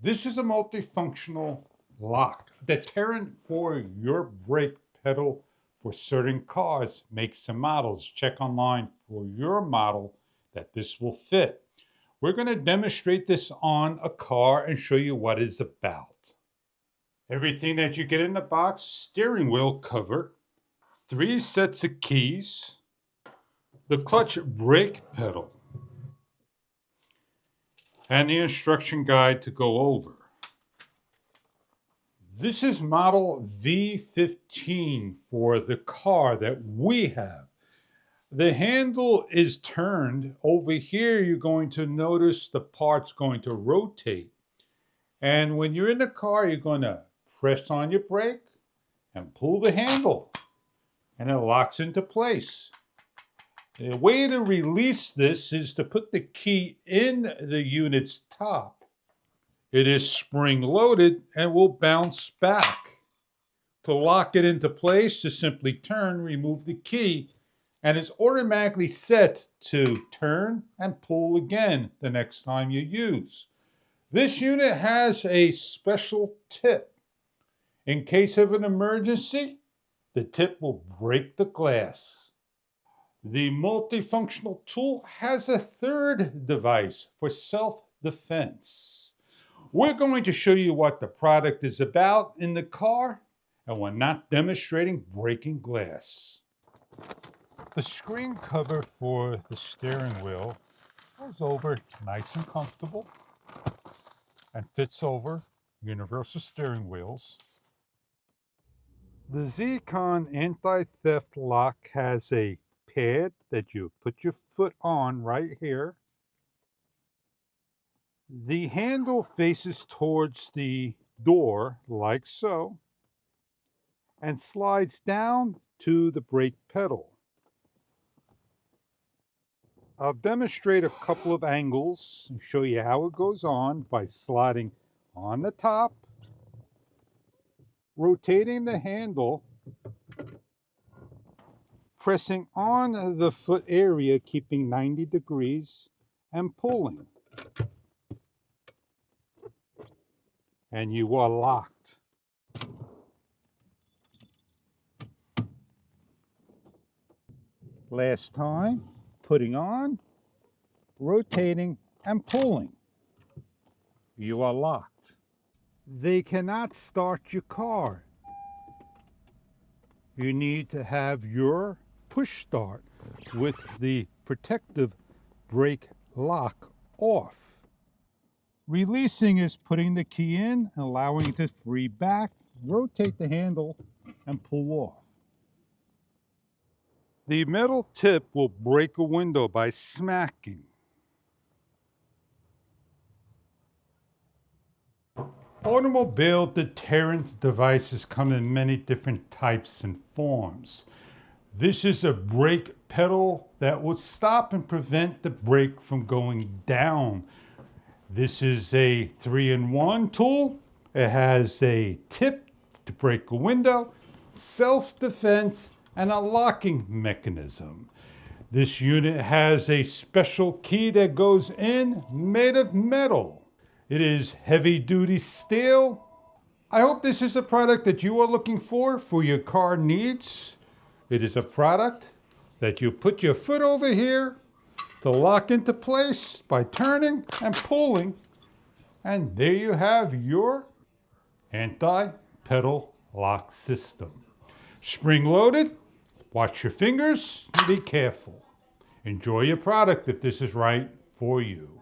This is a multifunctional lock, deterrent for your brake pedal for certain cars, makes and models. Check online for your model that this will fit. We're going to demonstrate this on a car and show you what it's about. Everything that you get in the box: steering wheel cover, 3 sets of keys, the clutch brake pedal, and the instruction guide to go over. This is model V15 for the car that we have. The handle is turned. Over here, you're going to notice the part's going to rotate. And when you're in the car, you're going to press on your brake and pull the handle, and it locks into place. The way to release this is to put the key in the unit's top. It is spring loaded and will bounce back. To lock it into place, just simply turn, remove the key, and it's automatically set to turn and pull again the next time you use. This unit has a special tip. In case of an emergency, the tip will break the glass. The multifunctional tool has a third device for self-defense. We're going to show you what the product is about in the car, and we're not demonstrating breaking glass. The screen cover for the steering wheel goes over nice and comfortable and fits over universal steering wheels. The Z-Con anti-theft lock has a pad that you put your foot on right here. The handle faces towards the door like so and slides down to the brake pedal. I'll demonstrate a couple of angles and show you how it goes on by sliding on the top, rotating the handle, pressing on the foot area, keeping 90 degrees, and pulling. And you are locked. Last time, putting on, rotating, and pulling. You are locked. They cannot start your car. You need to have your push start with the protective brake lock off. Releasing is putting the key in, allowing it to free back, rotate the handle, and pull off. The metal tip will break a window by smacking. Automobile deterrent devices come in many different types and forms. This is a brake pedal that will stop and prevent the brake from going down. This is a 3-in-1 tool. It has a tip to break a window, self-defense, and a locking mechanism. This unit has a special key that goes in, made of metal. It is heavy-duty steel. I hope this is a product that you are looking for your car needs. It is a product that you put your foot over here to lock into place by turning and pulling, and there you have your anti-pedal lock system. Spring-loaded. Watch your fingers and be careful. Enjoy your product if this is right for you.